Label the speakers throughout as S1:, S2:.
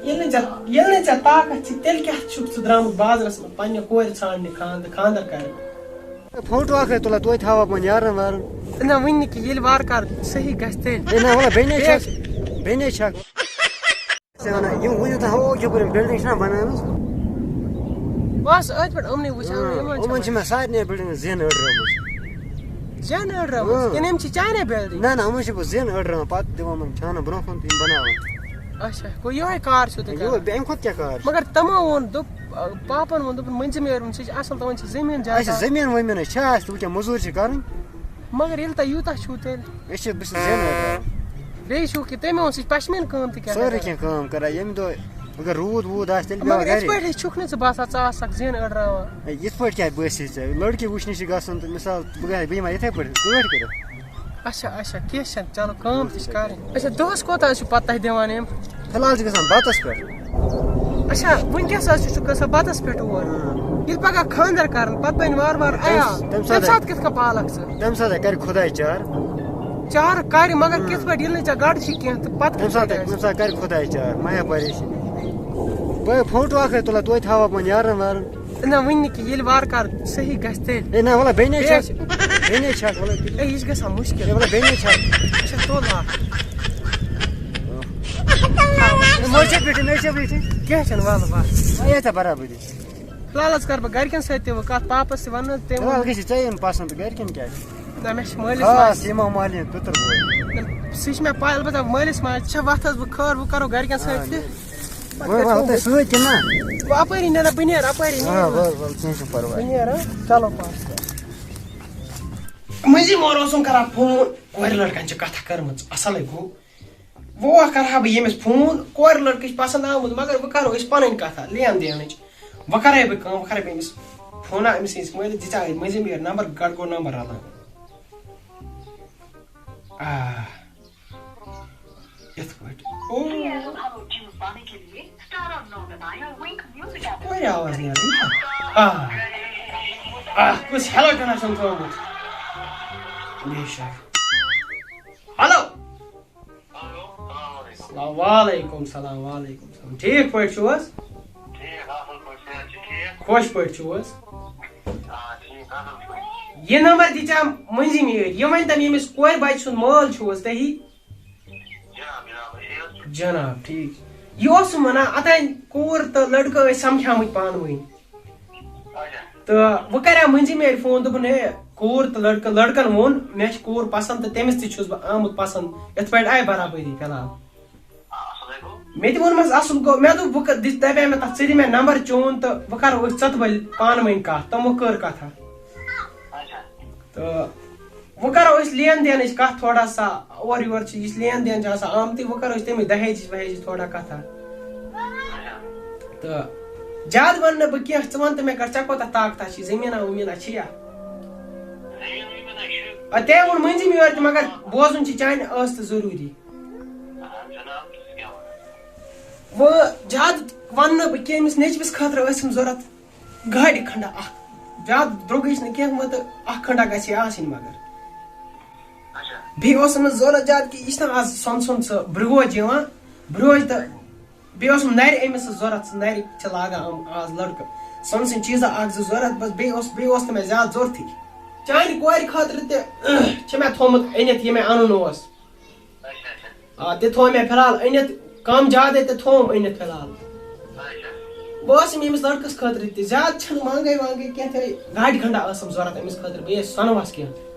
S1: ییٚلہِ نہٕ ژےٚ طاقت چھِ تیٚلہِ کیٛاہ چھُکھ ژٕ درٛامُت بازرس منٛز پننہِ کورِ ژھانٛڈنہِ خانٛدر کرنہِ
S2: فوٹو اکھ تُلان توتہِ تھاوان پنٕنۍ یارن وارن
S1: نہ وٕنہِ نہٕ کینٛہہ ییٚلہِ وارٕ کارٕ صحیح گژھِ تیٚلہِ
S2: نہ وَلہٕ بیٚنے چھکھ ژےٚ وَنان یِم ؤنِو تۄہہِ ہو یپٲرۍ یِم بِلڈِنٛگ چھِنا بنٲومٕژ
S1: بس أتھۍ پٮ۪ٹھ یِمنٕے وٕچھان
S2: یِمن چھِ مےٚ سارنٕے بِلڈِنٛگ زین أڑرٲومٕژ
S1: زین أڑرٲومٕژ کِنہٕ یِم چھِ چانے بِلڈِنٛگ
S2: نہ یِمن چھِ بہٕ زین أڑراوان پتہٕ دِوان یِمن چھانہٕ برونٛہہ کُن تہٕ یِم بناوان
S1: اچھا گوٚو یِہوے کار چھُو تُہۍ کران
S2: اَمہِ کھۄتہٕ کیٛاہ کار
S1: مگر تِمو ووٚن دوٚپ پاپن ووٚن دوٚپُن مٔنٛزِم یارُن سُہ چھُ اصٕل تِمن چھِ زٔمیٖن
S2: اَسہِ
S1: جایداد
S2: زٔمیٖن ؤمیٖن حظ چھا اَسہِ تہٕ وٕنکٮ۪ن موٚزوٗرۍ چھِ کَرٕنۍ
S1: مگر ییٚلہِ تۄہہِ یوٗتاہ چھُو تیٚلہِ
S2: بہٕ چھُس زین أڑراوان
S1: بیٚیہِ چھُو کہِ تٔمۍ ووٚن سُہ چھِ پشمیٖن کٲم تہِ کران
S2: سٲرٕے کیٚنٛہہ کٲم کران ییٚمہِ دۄہ اگر روٗد ووٗد آسہِ تیٚلہِ
S1: مگر
S2: بیٚہوان
S1: یِتھ
S2: گرِ
S1: پٲٹھۍ چھُکھ نہٕ ژٕ باسان ژٕ آسکھ زین أڑراوان
S2: یِتھ پٲٹھۍ کیٛاہ بٲسی ژےٚ لڑکی وٕچھنہِ چھِ گژھُن تہٕ مِثال بہٕ یِمہٕ یِتھَے پٲٹھۍ کٲٹھۍ کٔرِتھ
S1: اچھا کینٛہہ چھُنہٕ چلو کٲم تہِ چھِ کَرٕنۍ اچھا دۄہس کوتاہ چھُ پتہٕ تۄہہِ دِوان یِم
S2: فِلحال چھِ گژھان بَتَس پٮ۪ٹھ
S1: اچھا وٕنکٮ۪س حظ چھُ گژھان بتس پٮ۪ٹھ اور ییٚلہِ پگاہ خانٛدر کرن پتہٕ بنہِ وارٕ وارٕ عیال
S2: تَمہِ
S1: تمہِ
S2: ساتہٕ
S1: ساتہٕ کِتھ کٔنۍ پالکھ ژٕ
S2: تَمہِ ساتہٕ کرِ خۄداے چار
S1: چارٕ کَرِ مگر کِتھ پٲٹھۍ ییٚلہِ نہٕ ژےٚ گرٕ چھِ کینٛہہ تہٕ پتہٕ
S2: تَمہِ ساتہٕ کرِ خۄداے چار مہ ہےٚ پریشٲنی بہٕ فوٹو اکھ تُلان توتہِ تھاوان پنٕنۍ یارن وارن
S1: نہ وٕنہِ نہٕ کینٛہہ ییٚلہِ وارٕ کارٕ صحیح گژھِ تیٚلہِ
S2: ہے نہ وَلہٕ بیٚنے چھکھ وَلہٕ
S1: اے یہِ چھِ گژھان مُشکِل
S2: وَلہٕ بیٚنے چھکھ
S1: اچھا تُل اکھ
S2: مےٚ چھِ بیٚٹھِنۍ
S1: کینٛہہ چھُنہٕ وَلہٕ بس
S2: یہِ ژےٚ برابٔدی
S1: فِلحال حظ کرٕ بہٕ گرِکٮ۪ن سۭتۍ تہِ وۄنۍ کتھ پاپس تہِ وَنہٕ تٔمۍ
S2: فِلحال گژھِ ژےٚ یِن پسنٛد گرِکٮ۪ن کیٛاہ چھِ
S1: نہ مےٚ چھِ مٲلِس
S2: خاص یِمو مالِین پِتُر بوے
S1: سُہ چھِ مےٚ پاے البتہ مٲلِس ماجہِ چھےٚ وَتھ حظ بہٕ کھٲر وۄنۍ کرو گرِکٮ۪ن سۭتۍ تہِ
S2: تۄہہِ سۭتۍ کِنہٕ نہ
S1: بہٕ اپٲری نیرا بہٕ نیرٕ اپٲری
S2: وَلہٕ کیٚنٛہہ چھُنہٕ پرواے
S1: بہٕ نیرٕ چلو پاس مٔنٛزِم اور اوسُم کران فون کورِ لڑکن چھِ کتھا کٔرمٕژ اصلٕے گوٚو وۄنۍ کرٕ ہا بہٕ ییٚمِس فون کورِ لڑکہٕ چھِ پسنٛد آمُت مگر وۄنۍ کرو أسۍ پنٕنۍ کتھا لین دینٕچ وۄنۍ کرے بہٕ کٲم وۄنۍ کرے بہٕ أمِس فونا أمِس أنِس مٲلِس دِژا أتھۍ مٔنٛزِم یٲرۍ نمبر گۄڈٕ گوٚو نمبر رلان یِتھ پٲٹھۍ کورِ آواز نیران کُس ہیلو ٹنا چھُم تھومُت بے شک ہلو وعلیکُم سلام ٹھیٖک پٲٹھۍ چھِو حظ خۄش پٲٹھۍ چھِو حظ یہِ نمبر دِژام مٔنٛزِم یٲرۍ یہِ ؤنۍتَم ییٚمِس کورِ بچہِ سُنٛد مٲل چھُو حظ تُہی جناب ٹھیٖک یہِ اوسُم ونان اوٚتانۍ کوٗر تہٕ لڑکہٕ ٲسۍ سمکھیمٕتۍ پانہٕ ؤنۍ تہٕ وۄنۍ کریٛاو مٔنٛزِم یٲرۍ فون دوٚپُن ہے کوٗر تہٕ لڑکن ووٚن مےٚ چھِ کوٗر پسنٛد تہٕ تٔمِس تہِ چھُس بہٕ آمُت پسنٛد یِتھ پٲٹھۍ آیہِ برابٔدی فِلحال مےٚ تہِ ووٚنمس اصل گوٚو مےٚ دوٚپ بہٕ دپے مےٚ تتھ ژٕ دِ مےٚ نمبر چون تہٕ وۄنۍ کرو أسۍ ژۄدوَے پانہٕ ؤنۍ کتھ تِمو کٔر کتھا تہٕ وۄنۍ کرو أسۍ لین دینٕچ کتھ تھوڑا سا اورٕ یورٕ چھِ یُس لین دین چھِ آسان آمتٕے وۄنۍ کرو أسۍ تمِچ دہیجِچ وہیجِچ تھوڑا کتھا تہٕ زیادٕ ونہٕ نہٕ بہٕ کینٛہہ ژٕ ون تہٕ مےٚ کر ژےٚ کوتاہ طاقتہ چھِ زٔمیٖنا ومیٖنا چھِیا تے ووٚن مٔنٛزِم یورٕ تہِ مگر بوزُن چھُ چانہِ ٲس تہٕ ضروٗری وۄنۍ زیادٕ ونہٕ نہٕ بہٕ کینٛہہ أمِس نیچوِس خٲطرٕ ٲسِم ضوٚرتھ گاڑِ کھنڈا اکھ زیادٕ درٛوٚگٕچ نہٕ کینٛہہ وۄنۍ تہٕ اکھ کھنڈا گژھِ آسٕنۍ مگر بیٚیہِ اوسُم نہٕ ضوٚرتھ زیادٕ کہِ یہِ چھُنہ آز سۄنہٕ سُہ برٛوج یِوان برٛوج تہٕ بیٚیہِ اوسُم نرِ أمِس ضوٚرتھ سُہ نرِ چھِ لاگان آز لڑکہٕ سۄنہٕ سٕنٛدۍ چیٖزا اکھ زٕ ضوٚرتھ بس بیٚیہِ اوس نہٕ مےٚ زیادٕ ضوٚرتھٕے چانہِ کورِ خٲطرٕ تہِ چھُ مےٚ تھومُت أنِتھ یہِ مےٚ اَنُن اوس تہِ تھوو مےٚ فِلحال أنِتھ کم زیادے تہِ تھوم أنِتھ فِلحال بہٕ ٲسٕم ییٚمِس لڑکس خٲطرٕ تہِ زیادٕ چھنہٕ منٛگے وانٛگے کینٛہہ تہٕ گاڑِ کھنڈا ٲسٕم ضوٚرتھ أمِس خٲطرٕ بیٚیہِ ٲسۍ سۄنہٕ وس کینٛہہ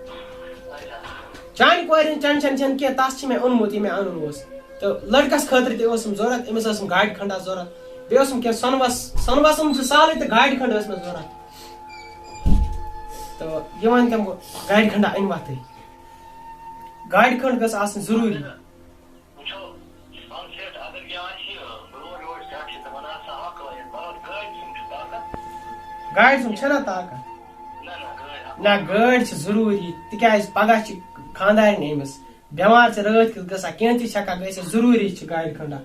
S1: چانہِ کورِ ہٕنٛز ٹٮ۪نشن چھنہٕ کینٛہہ تس چھُ مےٚ اوٚنمُت یہِ مےٚ اَنُن اوس تہٕ لڑکس خٲطرٕ تہِ ٲسٕم ضوٚرتھ أمِس ٲسٕم گاڑِ کھنڈا ضوٚرتھ بیٚیہِ اوسُم کینٛہہ سۄنہٕ وسُم چھُ سہلٕے تہٕ گاڑِ کھنڈ ٲس مےٚ ضوٚرتھ تہٕ یہِ ونہِ تِم گاڑِ کھنڈا أنۍوا تُہۍ گاڑِ کھنڈ گٔژھ آسٕنۍ ضروٗری گاڑِ سُنٛد چھنا طاقت نہ گٲڑۍ چھِ ضروٗری تِکیازِ پگہہ چھِ خاندارنۍ أمِس بٮ۪مار چھِ رٲتھ کیُتھ گژھان کینٛہہ تہِ چھِ ہٮ۪کان گٔژھِتھ ضروٗری چھِ گاڑِ کھنڈا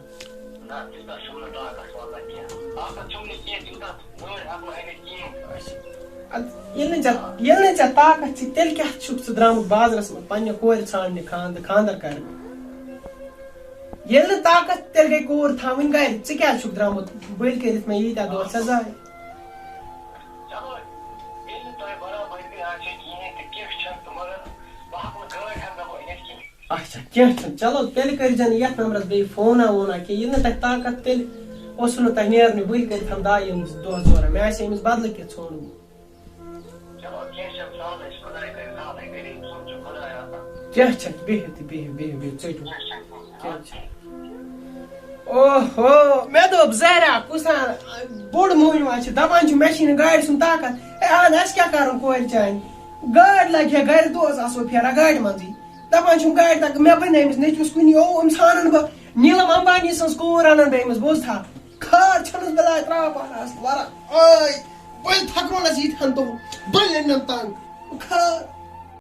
S1: ییٚلہِ نہٕ ژےٚ طاقت چھِ تیٚلہِ کیٛاہ چھُکھ ژٕ درٛامُت بازرس منٛز پننہِ کورِ ژھانٛڈنہِ خانٛدر کرنہِ ییٚلہِ نہٕ طاقت تیٚلہِ گٔے کوٗر تھاوٕنۍ گرِ ژٕ کیٛازِ چھُکھ درٛامُت بٔلۍ کٔرِتھ مےٚ ییٖتیٛاہ دۄہ ژےٚ زاے
S3: چلو ییٚلہِ نہٕ تۄہہِ برابٔردی آسہِ کِہیٖنۍ تہِ کیٚنٛہہ چھُنہٕ تہٕ مگر بہٕ ہٮ۪کہٕ نہٕ گٲڑۍ ہٮ۪کہٕ بہٕ أنِتھ کِہیٖنۍ.
S1: اچھا کینٛہہ چھُنہٕ چلو تیٚلہِ کٔرۍزِ نہٕ یتھ نمبرس بیٚیہِ فونا وونا کینٛہہ ییٚلہِ نہٕ تۄہہِ طاقت تیٚلہِ اوسوٕ نہٕ تۄہہِ نیرنٕے بٔلۍ کٔرِتھ دایہِ أمِس دۄہ ژورا مےٚ آسہِ أمِس بدلہٕ کینٛہہ ژھونٛڈمُت.
S3: چلو کیٚنٛہہ چھُنہٕ سہلٕے چھُ خۄداے کَرِ سہلٕے غریٖب سُنٛد چھُ خۄداے آسان.
S1: کینٛہہ چھُنہٕ بِہِو تہِ بِہِو بِہِو بِہِو ژٔٹِو
S3: کیٚنٛہہ چھُنہٕ
S1: کینٛہہ چھُنہٕ. اوہو مےٚ دوٚپ زہرا کُسان بوٚڑ موہنیوٗ چھِ دپان چھِ مےٚ چھِی نہٕ گاڑِ سُنٛد طاقت ہے اہن اَسہِ کیٛاہ کَرُن کورِ چانہِ گٲڑۍ لگہِ ہے گرِ دۄہس آسو پھیران گاڑِ منٛزٕے دپان چھُم گاڑِ تک مےٚ بنہِ أمِس نیٚچوِس کُنی أمِس اَنن بہٕ نیٖلم امبانی سٕنٛز کوٗر اَنن بہٕ أمِس بوزتھا کھار چھَنس بلاے تراوان آسہٕ ورا آے بٔلۍ تھکرونس ییٖتہن دۄہن بٔلۍ أنِم تنگ کھار